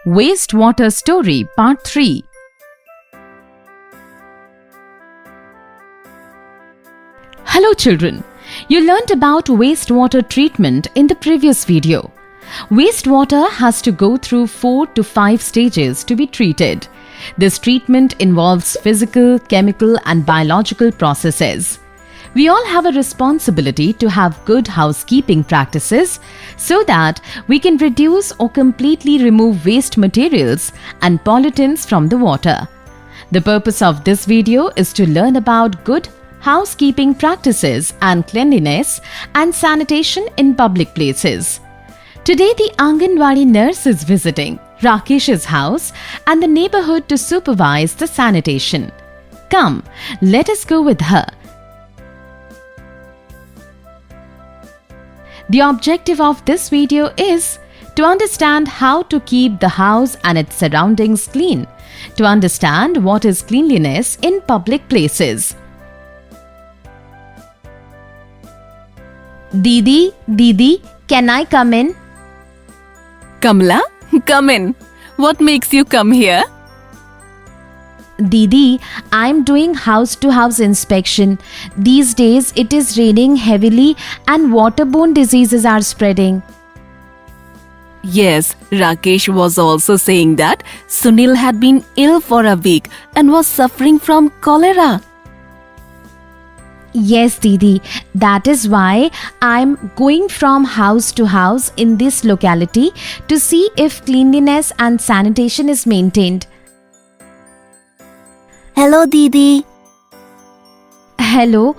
Wastewater Story Part 3. Hello children, you learnt about wastewater treatment in the previous video. Wastewater has to go through 4 to 5 stages to be treated. This treatment involves physical, chemical and biological processes. We all have a responsibility to have good housekeeping practices so that we can reduce or completely remove waste materials and pollutants from the water. The purpose of this video is to learn about good housekeeping practices and cleanliness and sanitation in public places. Today the Anganwadi nurse is visiting Rakesh's house and the neighborhood to supervise the sanitation. Come, let us go with her. The objective of this video is to understand how to keep the house and its surroundings clean, to understand what is cleanliness in public places. Didi, can I come in? Kamla, come in. What makes you come here? Didi, I'm doing house-to-house inspection. These days it is raining heavily and waterborne diseases are spreading. Yes, Rakesh was also saying that Sunil had been ill for a week and was suffering from cholera. Yes, Didi, that is why I'm going from house to house in this locality to see if cleanliness and sanitation is maintained. Hello, Didi. Hello,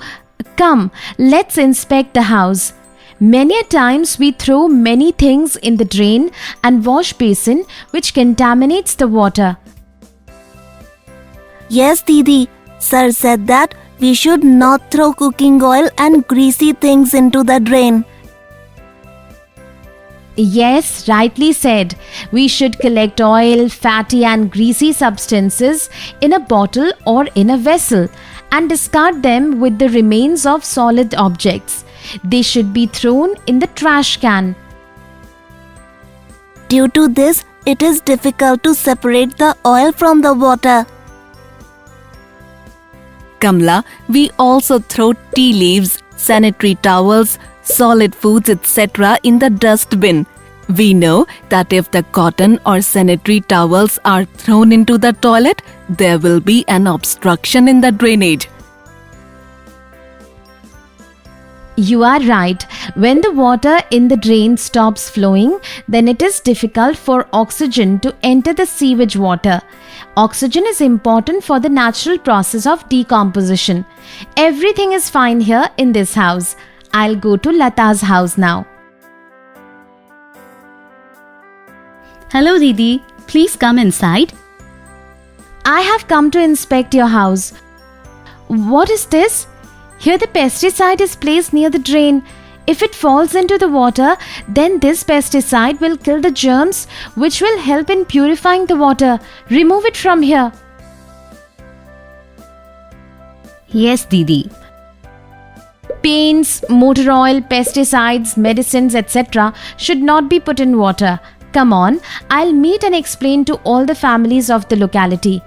come, let's inspect the house. Many a times we throw many things in the drain and wash basin which contaminates the water. Yes, Didi. Sir said that we should not throw cooking oil and greasy things into the drain. Yes, rightly said. We should collect oil, fatty and greasy substances in a bottle or in a vessel and discard them with the remains of solid objects. They should be thrown in the trash can. Due to this, it is difficult to separate the oil from the water. Kamla, we also throw tea leaves, sanitary towels, solid foods, etc. in the dustbin. We know that if the cotton or sanitary towels are thrown into the toilet, there will be an obstruction in the drainage. You are right. When the water in the drain stops flowing, then it is difficult for oxygen to enter the sewage water. Oxygen is important for the natural process of decomposition. Everything is fine here in this house. I'll go to Lata's house now. Hello Didi, please come inside. I have come to inspect your house. What is this? Here the pesticide is placed near the drain. If it falls into the water, then this pesticide will kill the germs which will help in purifying the water. Remove it from here. Yes Didi. Paints, motor oil, pesticides, medicines, etc. should not be put in water. Come on, I'll meet and explain to all the families of the locality.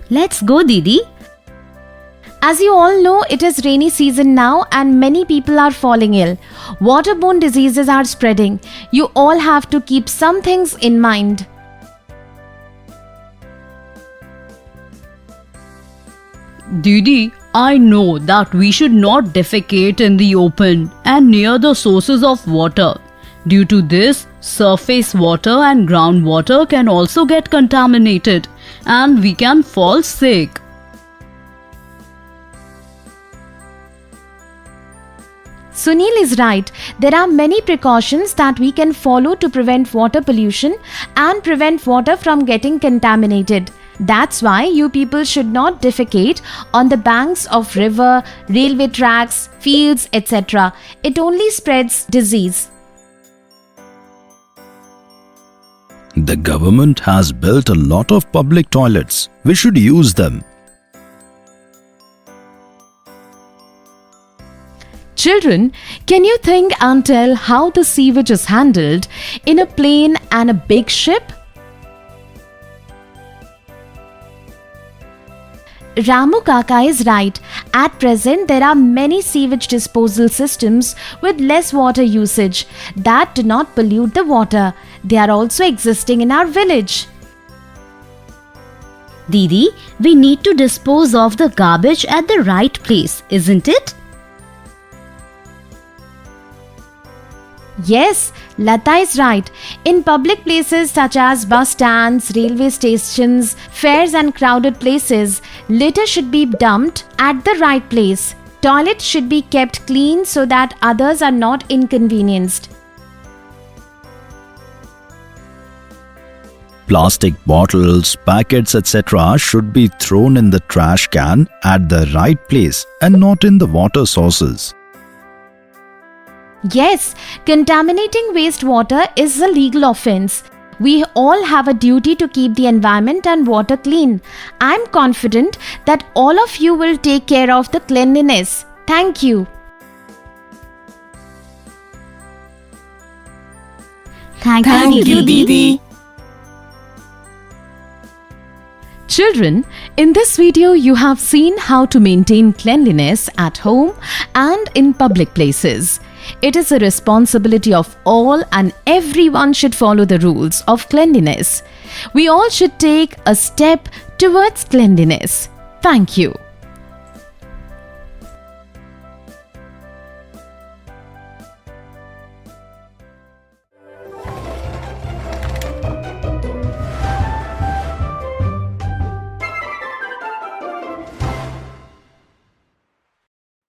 Let's go Didi. As you all know, it is rainy season now and many people are falling ill. Waterborne diseases are spreading. You all have to keep some things in mind. Didi, I know that we should not defecate in the open and near the sources of water. Due to this, surface water and groundwater can also get contaminated and we can fall sick. Sunil is right. There are many precautions that we can follow to prevent water pollution and prevent water from getting contaminated. That's why you people should not defecate on the banks of river, railway tracks, fields, etc. It only spreads disease. The government has built a lot of public toilets. We should use them. Children, can you think and tell how the sewage is handled in a plane and a big ship? Ramu Kaka is right. At present, there are many sewage disposal systems with less water usage that do not pollute the water. They are also existing in our village. Didi, we need to dispose of the garbage at the right place, isn't it? Yes, Lata is right. In public places such as bus stands, railway stations, fairs and crowded places, litter should be dumped at the right place. Toilets should be kept clean so that others are not inconvenienced. Plastic bottles, packets, etc. should be thrown in the trash can at the right place and not in the water sources. Yes, contaminating wastewater is a legal offense. We all have a duty to keep the environment and water clean. I'm confident that all of you will take care of the cleanliness. Thank you. Thank you, Didi. Children, in this video you have seen how to maintain cleanliness at home and in public places. It is a responsibility of all and everyone should follow the rules of cleanliness. We all should take a step towards cleanliness. Thank you.